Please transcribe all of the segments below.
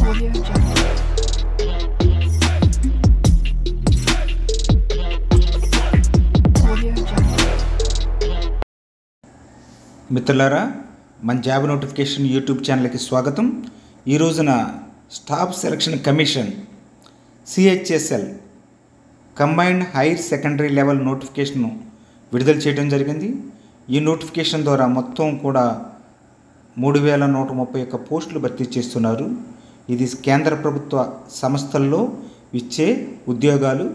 Audio Jungle. Audio Jungle. మిత్రులారా, మన job notification YouTube ఛానల్కి స్వాగతం. ఈ రోజున staff selection commission CHSL combined hire secondary level నోటిఫికేషన్ను విడుదల చేయడం జరిగింది. ఈ నోటిఫికేషన్ ద్వారా మొత్తం కూడా 3131 పోస్టులు భర్తీ చేస్తున్నారు. ఇది కేంద్ర ప్రభుత్వ సంస్థల్లో ఇచ్చే ఉద్యోగాలు.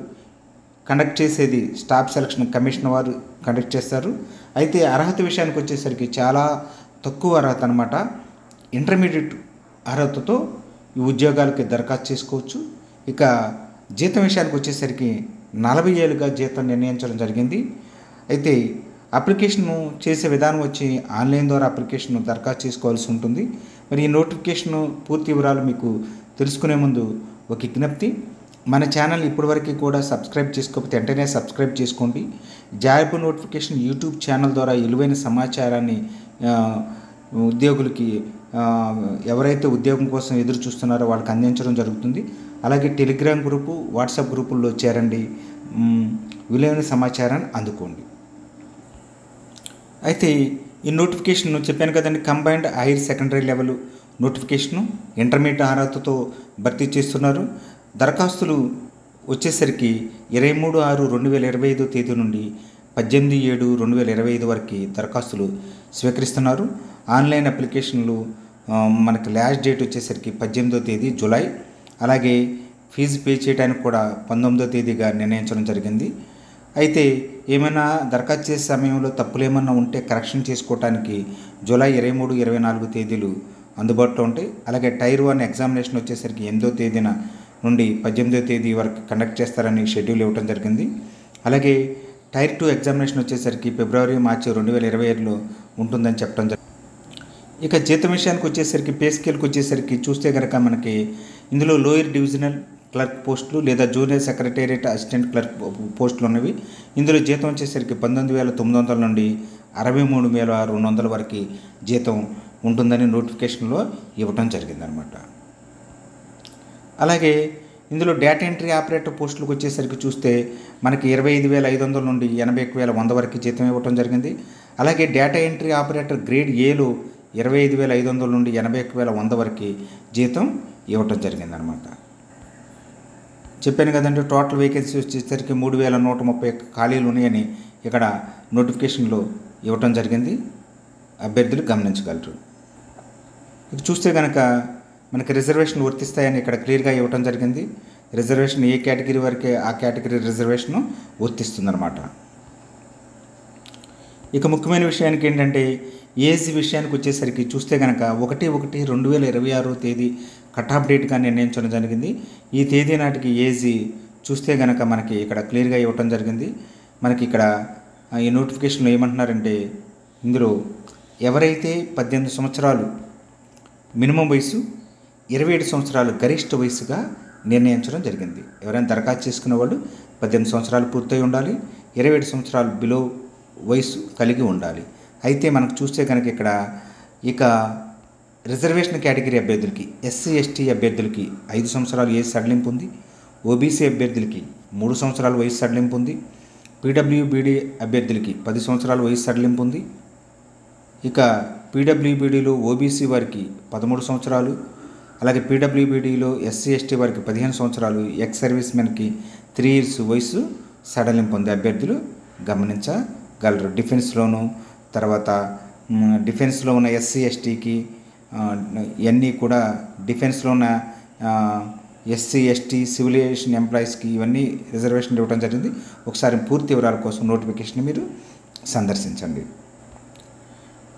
కండక్ట్ చేసేది స్టాఫ్ సెలక్షన్ కమిషన్ వారు కండక్ట్ చేస్తారు. అయితే అర్హత విషయానికి వచ్చేసరికి చాలా తక్కువ అర్హత అనమాట. ఇంటర్మీడియట్ అర్హతతో ఈ ఉద్యోగాలకి దరఖాస్తు చేసుకోవచ్చు. ఇక జీతం విషయానికి వచ్చేసరికి 40 ఏళ్ళుగా జీతం నిర్ణయించడం జరిగింది. అయితే అప్లికేషన్ చేసే విధానం వచ్చి ఆన్లైన్ ద్వారా అప్లికేషన్ దరఖాస్తు చేసుకోవాల్సి ఉంటుంది. మరి ఈ నోటిఫికేషన్ పూర్తి వివరాలు మీకు తెలుసుకునే ముందు ఒక విజ్ఞప్తి, మన ఛానల్ ఇప్పటివరకు కూడా సబ్స్క్రైబ్ చేసుకోకపోతే వెంటనే సబ్స్క్రైబ్ చేసుకోండి. జాబ్ నోటిఫికేషన్ యూట్యూబ్ ఛానల్ ద్వారా విలువైన సమాచారాన్ని ఉద్యోగులకి ఎవరైతే ఉద్యోగం కోసం ఎదురు చూస్తున్నారో వాళ్ళకి అందించడం జరుగుతుంది. అలాగే టెలిగ్రామ్ గ్రూపు, వాట్సాప్ గ్రూపుల్లో చేరండి, విలువైన సమాచారాన్ని అందుకోండి. అయితే ఈ నోటిఫికేషన్ చెప్పాను కదండి, combined hire secondary level notification intermediate అర్హతతో భర్తీ చేస్తున్నారు. దరఖాస్తులు వచ్చేసరికి 23/6/2025 తేదీ నుండి 18/7/2025 వరకు దరఖాస్తులు స్వీకరిస్తున్నారు. ఆన్లైన్ అప్లికేషన్లు మనకి లాస్ట్ డేట్ వచ్చేసరికి 18వ తేదీ జూలై. అలాగే ఫీజు పే చేయడానికి కూడా 19వ తేదీగా నిర్ణయించడం జరిగింది. అయితే ఏమైనా దరఖాస్తు చేసే సమయంలో తప్పులు ఏమన్నా ఉంటే కరెక్షన్ చేసుకోవడానికి జూలై 23, 24 తేదీలు అందుబాటులో ఉంటాయి. అలాగే టైర్ 1 ఎగ్జామినేషన్ వచ్చేసరికి 8వ తేదీన నుండి 18వ తేదీ వరకు కండక్ట్ చేస్తారని షెడ్యూల్ ఇవ్వడం జరిగింది. అలాగే టైర్ 2 ఎగ్జామినేషన్ వచ్చేసరికి ఫిబ్రవరి, మార్చి 2025లో ఉంటుందని చెప్పడం జరిగింది. ఇక జీతం విషయానికి వచ్చేసరికి పే స్కేల్కి వచ్చేసరికి చూస్తే కనుక మనకి ఇందులో లోయర్ డివిజనల్ క్లర్క్ పోస్టులు లేదా జూనియర్ సెక్రటేరియట్ అసిస్టెంట్ క్లర్క్ పోస్టులు ఉన్నవి. ఇందులో జీతం వచ్చేసరికి 19,900 నుండి 63,200 వరకు జీతం ఉంటుందని నోటిఫికేషన్లో ఇవ్వడం జరిగిందనమాట. అలాగే ఇందులో డేటా ఎంట్రీ ఆపరేటర్ పోస్టులకు వచ్చేసరికి చూస్తే మనకి 25,500 నుండి 81,100 వరకు జీతం ఇవ్వడం జరిగింది. అలాగే డేటా ఎంట్రీ ఆపరేటర్ గ్రేడ్ ఏలో 25,500 నుండి 81,100 వరకు జీతం ఇవ్వటం జరిగిందనమాట. చెప్పాను కదండి, టోటల్ వేకెన్సీ వచ్చేసరికి 3,131 ఖాళీలు ఉన్నాయని ఇక్కడ నోటిఫికేషన్లో ఇవ్వటం జరిగింది. అభ్యర్థులు గమనించగలరు. ఇది చూస్తే కనుక మనకి రిజర్వేషన్ వర్తిస్తాయని ఇక్కడ క్లియర్గా ఇవ్వటం జరిగింది. రిజర్వేషన్ ఏ కేటగిరీ వరకే ఆ కేటగిరీ రిజర్వేషన్ వర్తిస్తుందన్నమాట. ఇక ముఖ్యమైన విషయానికి ఏంటంటే ఏజ్ విషయానికి వచ్చేసరికి చూస్తే కనుక 1/1/2026 తేదీ కట్ ఆఫ్ డేట్గా నిర్ణయించడం జరిగింది. ఈ తేదీ నాటికి ఏజ్ చూస్తే కనుక మనకి ఇక్కడ క్లియర్గా ఇవ్వటం జరిగింది. మనకి ఇక్కడ ఈ నోటిఫికేషన్లో ఏమంటున్నారంటే ఇందులో ఎవరైతే 18 సంవత్సరాలు మినిమం వయసు, 27 సంవత్సరాలు గరిష్ట వయసుగా నిర్ణయించడం జరిగింది. ఎవరైనా దరఖాస్తు చేసుకునే వాళ్ళు 18 సంవత్సరాలు పూర్తయి ఉండాలి, 27 సంవత్సరాలు బిలో వయసు కలిగి ఉండాలి. అయితే మనకు చూస్తే కనుక ఇక్కడ ఇక రిజర్వేషన్ కేటగిరీ అభ్యర్థులకి, ఎస్సీ ఎస్టీ అభ్యర్థులకి 5 సంవత్సరాలు ఏజ్ సడలింపు ఉంది. ఓబీసీ అభ్యర్థులకి 3 సంవత్సరాల వయసు సడలింపు ఉంది. పీడబ్ల్యూబీడీ అభ్యర్థులకి 10 సంవత్సరాల వయసు సడలింపు ఉంది. ఇక పీడబ్ల్యూబీడీలో ఓబీసీ వారికి 13 సంవత్సరాలు, అలాగే పీడబ్ల్యూబీడీలో ఎస్సీ ఎస్టీ వారికి 15 సంవత్సరాలు, ఎక్స్ సర్వీస్ మెన్కి 3 years వయసు సడలింపు ఉంది. అభ్యర్థులు గమనించగలరు. డిఫెన్స్లోను, తర్వాత డిఫెన్స్లో ఉన్న ఎస్సీ ఎస్టీకి ఇవన్నీ కూడా డిఫెన్స్లో ఉన్న ఎస్సీ ఎస్టీ సివిలియేషన్ ఎంప్లాయీస్కి ఇవన్నీ రిజర్వేషన్ ఇవ్వడం జరిగింది. ఒకసారి పూర్తి వివరాల కోసం నోటిఫికేషన్ మీరు సందర్శించండి.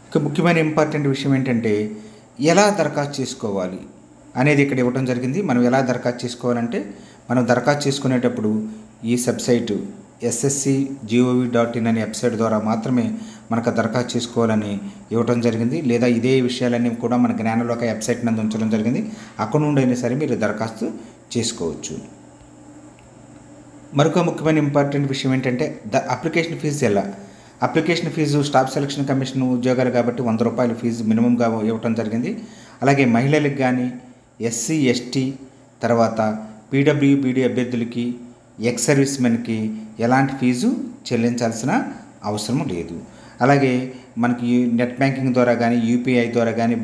ఇక ముఖ్యమైన ఇంపార్టెంట్ విషయం ఏంటంటే ఎలా దరఖాస్తు చేసుకోవాలి అనేది ఇక్కడ ఇవ్వడం జరిగింది. మనం ఎలా దరఖాస్తు చేసుకోవాలంటే మనం దరఖాస్తు చేసుకునేటప్పుడు ఈ వెబ్సైటు ssc.gov.in అనే వెబ్సైట్ ద్వారా మాత్రమే మనకు దరఖాస్తు చేసుకోవాలని ఇవ్వడం జరిగింది. లేదా ఇదే విషయాలన్నీ కూడా మన జ్ఞానలోక వెబ్సైట్ నందు ఉంచడం జరిగింది. అక్కడ నుండి అయినా సరే మీరు దరఖాస్తు చేసుకోవచ్చు. మరొక ముఖ్యమైన ఇంపార్టెంట్ విషయం ఏంటంటే అప్లికేషన్ ఫీజు ఎలా. Application fee staff selection commission ఉద్యోగాలు కాబట్టి 100 రూపాయలు ఫీజు మినిమంగా ఇవ్వడం జరిగింది. అలాగే మహిళలకు కానీ ఎస్సీ ఎస్టీ తర్వాత పీడబ్ల్యూబీడీ అభ్యర్థులకి ఎక్స్ సర్వీస్ మెన్కి ఎలాంటి ఫీజు చెల్లించాల్సిన అవసరం లేదు. అలాగే మనకి నెట్ బ్యాంకింగ్ ద్వారా కానీ యూపీఐ ద్వారా కానీ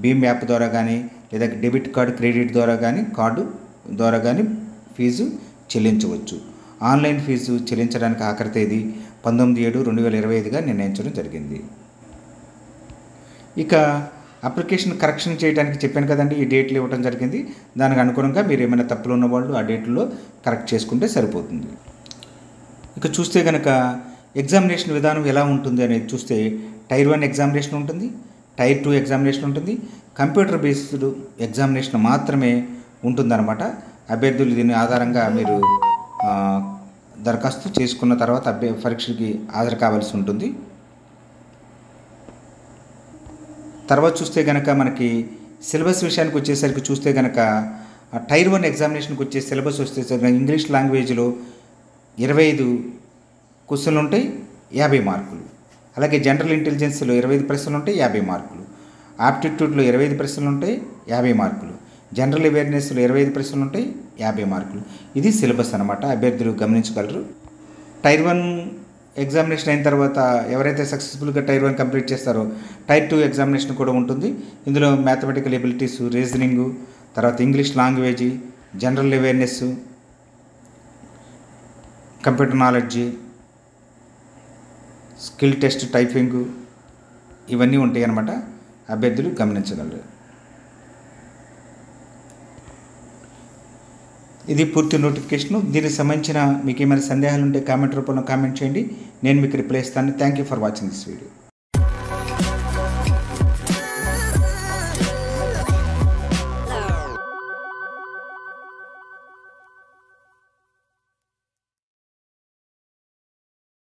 భీమ్ యాప్ ద్వారా కానీ లేదా డెబిట్ కార్డు క్రెడిట్ ద్వారా కానీ కార్డు ద్వారా కానీ ఫీజు చెల్లించవచ్చు. ఆన్లైన్ ఫీజు చెల్లించడానికి ఆఖరి తేదీ 19/7/2025గా నిర్ణయించడం జరిగింది. ఇక అప్లికేషన్ కరెక్షన్ చేయడానికి చెప్పాను కదండి, ఈ డేట్లు ఇవ్వడం జరిగింది. దానికి అనుగుణంగా మీరు ఏమైనా తప్పులు ఉన్నవాళ్ళు ఆ డేట్లో కరెక్ట్ చేసుకుంటే సరిపోతుంది. ఇక చూస్తే కనుక ఎగ్జామినేషన్ విధానం ఎలా ఉంటుంది అనేది చూస్తే టైర్ 1 ఎగ్జామినేషన్ ఉంటుంది, టైర్ 2 ఎగ్జామినేషన్ ఉంటుంది, కంప్యూటర్ బేస్డ్ ఎగ్జామినేషన్ మాత్రమే ఉంటుందన్నమాట. అభ్యర్థులు దీని ఆధారంగా మీరు దరఖాస్తు చేసుకున్న తర్వాత పరీక్షకి హాజరు కావాల్సి ఉంటుంది. తర్వాత చూస్తే కనుక మనకి సిలబస్ విషయానికి వచ్చేసరికి చూస్తే కనుక టైర్ 1 ఎగ్జామినేషన్కి వచ్చే సిలబస్ వచ్చేసరికి ఇంగ్లీష్ లాంగ్వేజ్లో 25 క్వశ్చన్లు ఉంటాయి, 50 మార్కులు. అలాగే జనరల్ ఇంటెలిజెన్స్లో 25 ప్రశ్నలు ఉంటాయి, 50 మార్కులు. ఆప్టిట్యూడ్లో 25 ప్రశ్నలు ఉంటాయి, 50 మార్కులు. జనరల్ అవేర్నెస్లో 25 ప్రశ్నలు ఉంటాయి, 50 మార్కులు. ఇది సిలబస్ అనమాట, అభ్యర్థులు గమనించగలరు. టైర్ 1 ఎగ్జామినేషన్ అయిన తర్వాత ఎవరైతే సక్సెస్ఫుల్గా టైర్ 1 కంప్లీట్ చేస్తారో టైర్ 2 ఎగ్జామినేషన్ కూడా ఉంటుంది. ఇందులో మ్యాథమెటికల్ ఎబిలిటీస్, రీజనింగు, తర్వాత English language, general awareness, computer knowledge, skill test, typing ఇవన్నీ ఉంటాయి అన్నమాట. అభ్యర్థులు గమనించగలరు. ఇది పూర్తి నోటిఫికేషను. దీనికి సంబంధించిన మీకు ఏమైనా సందేహాలు ఉంటే కామెంట్ రూపంలో కామెంట్ చేయండి, నేను మీకు రిప్లై ఇస్తాను. Thank you for watching this video.